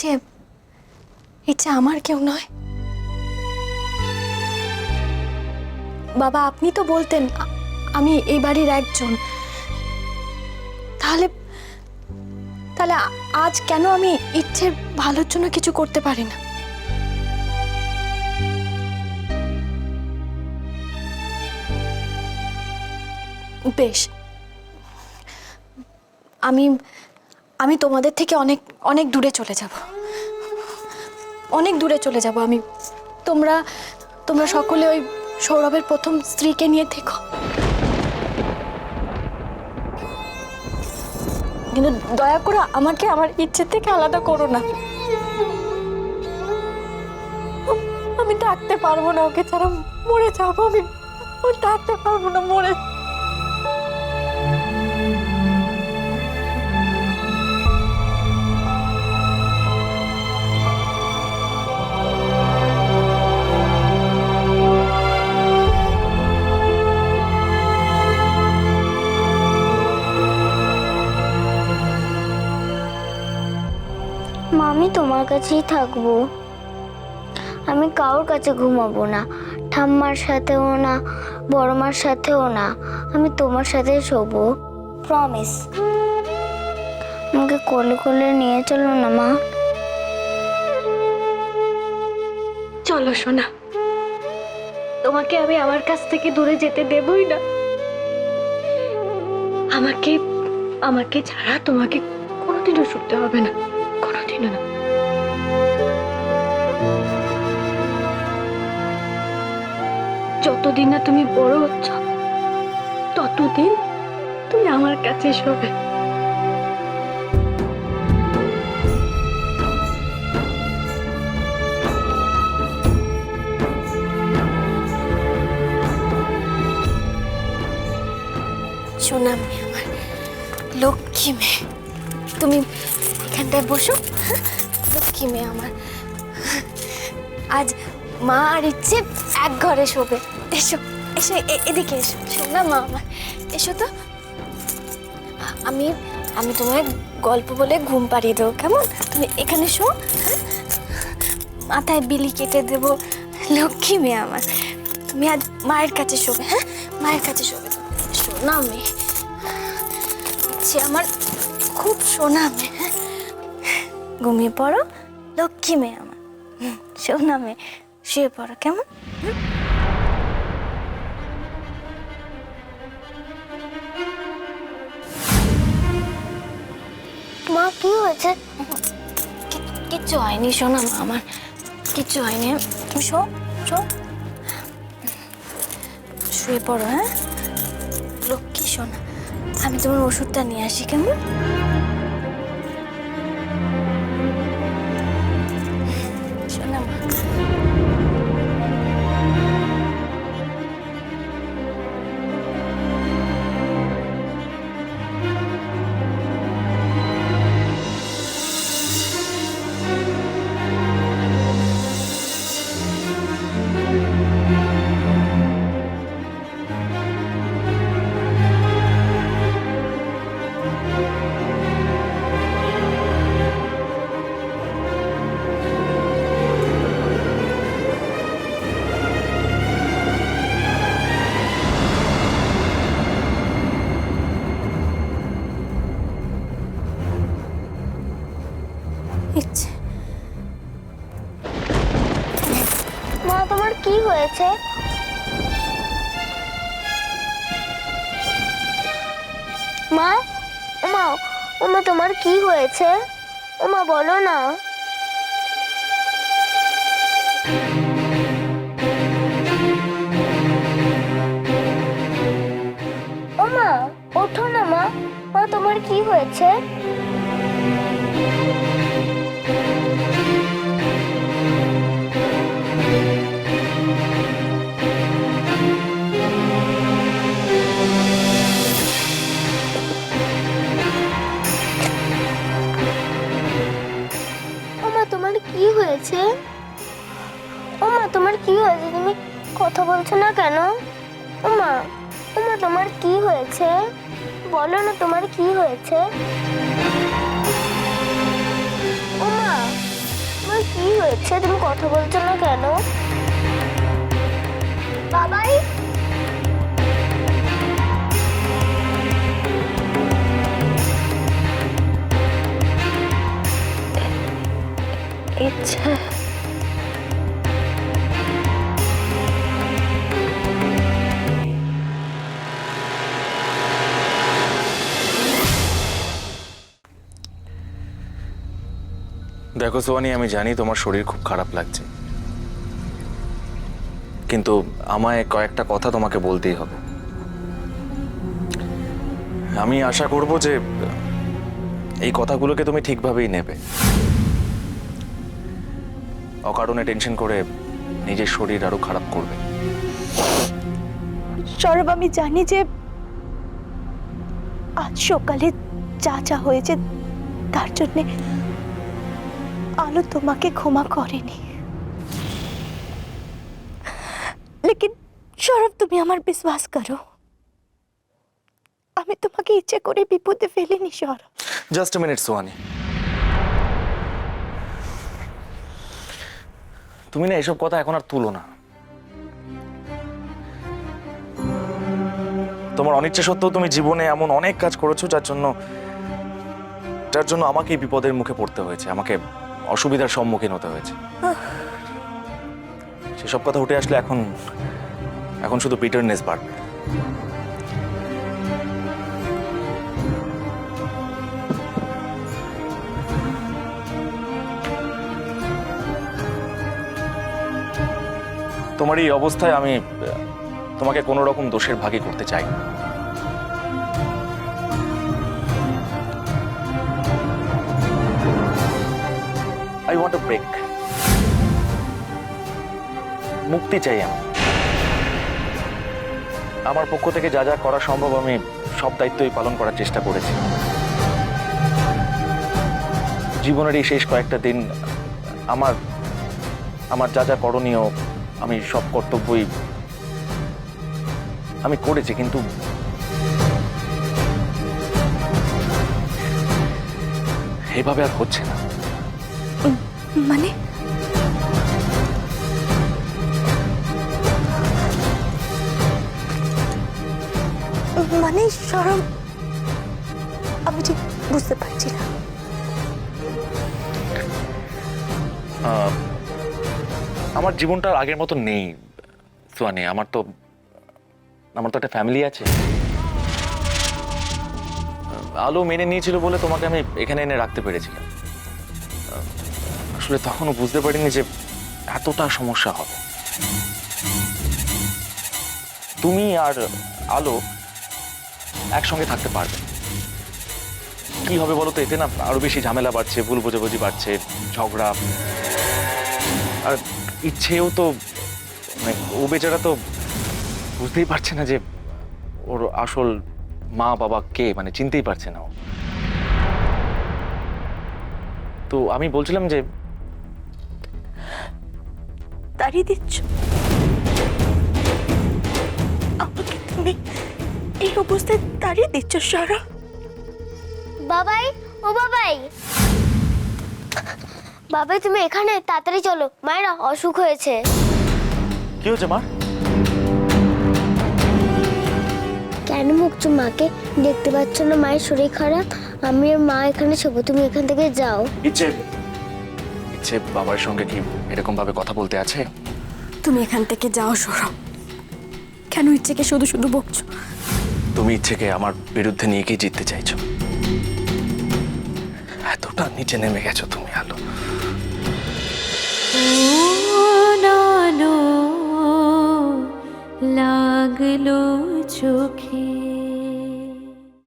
ইচ্ছে ইচ্ছে আমার কেউ নয়। বাবা, আপনি তো বলতেন আমি এই বাড়ির একজন। তাহলে তাহলে আজ কেন আমি ইচ্ছের ভালোর জন্য কিছু করতে পারি না? বেশ, আমি আমি তোমাদের থেকে অনেক অনেক দূরে চলে যাব, অনেক দূরে চলে যাব আমি। তোমরা তোমরা সকলে ওই সৌরভের প্রথম স্ত্রীকে নিয়ে থেকো, কিন্তু দয়া করে আমাকে আমার ইচ্ছে থেকে আলাদা করো না। আমি ডাকতে পারবো না, ওকে ছাড়া মরে যাবো আমি। ডাকতে পারবো না, মরে। মা, আমি তোমার কাছেই থাকবো। আমি কারোর কাছে ঘুমাবো না, ঠাম্মার সাথেও না, বড় মার সাথেও না। আমি তোমার সাথে শোবো, প্রমিস। আমাকে কোলে কোলে নিয়ে চলো না মা। চলো সোনা, তোমাকে আমি আমার কাছ থেকে দূরে যেতে দেবই না। আমাকে আমাকে ছাড়া তোমাকে কোনোদিনও শুতে হবে না, কোনোদিনও না। যতদিন না তুমি বড় হচ্ছ, ততদিন তুমি আমার কাছে শোবে। সোনা মেয়ে আমার, লক্ষ্মী মেয়ে, তুমি এখানটায় বসো। লক্ষ্মী মেয়ে আমার, আজ মা আর ইচ্ছে এক ঘরে শোবে। এসো এসো, এদিকে এসো। সোনা মা আমার, এসো তো। আমি আমি তোমায় গল্প বলে ঘুম পাড়িয়ে দেবো, কেমন? তুমি এখানে শো, মাথায় বিলি কেটে দেবো। লক্ষ্মী মেয়ে আমার, তুমি আজ মায়ের কাছে শোবে। হ্যাঁ, মায়ের কাছে শোবে। সোনা মেয়ে, ইচ্ছে আমার খুব সোনা মেয়ে। হ্যাঁ, ঘুমিয়ে পড়ো লক্ষ্মী মেয়ে আমার, সোনা মেয়ে। শুয়ে পড়ো, কেমন? মা, কি হয়েছে? কিচ্ছু হয়নি সোনা মা আমার, কিচ্ছু হয়নি। তুমি শো শো, শুয়ে পড়ো। হ্যাঁ, লক্ষ্মী সোনা, আমি তোমার ওষুধটা নিয়ে আসি, কেমন? সোনা মা, ইচ্ছে। মা, তোমার কি হয়েছে? মা, ওমা, ওমা, তোমার কি হয়েছে? ওমা, বলো না। ওমা, ওঠো না মা। মা, তোমার কি হয়েছে? ওমা, তোমার কি হয়েছে? ওমা, তোমার কি হয়েছে? তুমি কথা বলছো না কেন? ওমা, ওমা, তোমার কি হয়েছে? বলো না, তোমার কি হয়েছে? ওমা। হয়েছে? তুমি কথা বলছো না কেন? বাবাই, ইচ্ছা দেখো সোয়ানি, আমি জানি তোমার শরীর খুব খারাপ লাগছে, কিন্তু আমায় কয়েকটা কথা তোমাকে বলতেই হবে। আমি আশা করব যে এই কথাগুলোকে তুমি ঠিকভাবেই নেবে, অকারণে টেনশন করে নিজের শরীর আরো খারাপ করবে। সৌরভ, আমি জানি যে আজ সকালে যা যা হয়েছে তার জন্যে আলো তোমাকে ক্ষমা করেনি, লেকিন সৌরভ তুমি আমার বিশ্বাস করো, আমি তোমাকে ইচ্ছে করে বিপদে ফেলিনি সৌরভ। জাস্ট মিনিট সোয়ানি, তুমি না এসব কথা এখন আর তুলো না। তোমার অনিচ্ছা সত্ত্বেও তুমি জীবনে এমন অনেক কাজ করেছো যার জন্য আমাকে বিপদের মুখে পড়তে হয়েছে, আমাকে অসুবিধার সম্মুখীন হতে হয়েছে। সেসব কথা উঠে আসলে এখন শুধু বিটারনেস বাড়বে। তোমার এই অবস্থায় আমি তোমাকে কোনো রকম দোষের ভাগী করতে চাই না। I want a break. মুক্তি চাই আমি। আমার পক্ষ থেকে যা যা করা সম্ভব আমি সব দায়িত্বই পালন করার চেষ্টা করেছি। জীবনের এই শেষ কয়েকটা দিন আমার যা যা করণীয় আমি সব কর্তব্যই আমি করেছি, কিন্তু এভাবে আর হচ্ছে না। মানে মানে সৌরভ, আমি ঠিক বুঝতে পারছি না। আমার জীবনটা আর আগের মতো নেই সোয়ানি। আমার তো একটা ফ্যামিলি আছে। আলো মেনে নিয়েছিল বলে তোমাকে আমি এখানে এনে রাখতে পেরেছিলাম। আসলে তখনও বুঝতে পারিনি যে এতটা সমস্যা হবে। তুমি আর আলো একসঙ্গে থাকতে পারবে, কি হবে বলো তো? এতে না আরো বেশি ঝামেলা বাড়ছে, ভুল বোঝাবুঝি বাড়ছে, ঝগড়া। আর ইচ্ছেও তো মানে ও বেচারা তো বুঝতেই পারছে না যে ওর আসল মা বাবা কে, মানে চিনতেই পারছে না ও। তো আমি বলছিলাম যে তাড়িয়ে দিচ্ছ আমাকে, তুমি এই অবস্থায় তাড়িয়ে দিচ্ছ সৌরভ? বাবাই, ও বাবাই, বাবাই তুমি এখানে, তাড়াতাড়ি চলো, মায়ের অসুখ হয়েছে। কি হয়েছে মা? কেন মুখছো মাকে? দেখতে পাচ্ছ না মায়ের শরীর খারাপ? আমি আর মা এখানে ছোবো, তুমি এখান থেকে যাও। ইচ্ছে বাবার সঙ্গে কি এরকম ভাবে কথা বলতে আছে? তুমি এখান থেকে যাও সৌরভ। কেন ইচ্ছেকে শুধু শুধু বকছো? তুমি ইচ্ছেকে আমার বিরুদ্ধে নিয়ে কি জিততে চাইছো? এতটা নিচে নেমে গেছো তুমি আলো। লাগলো চোখে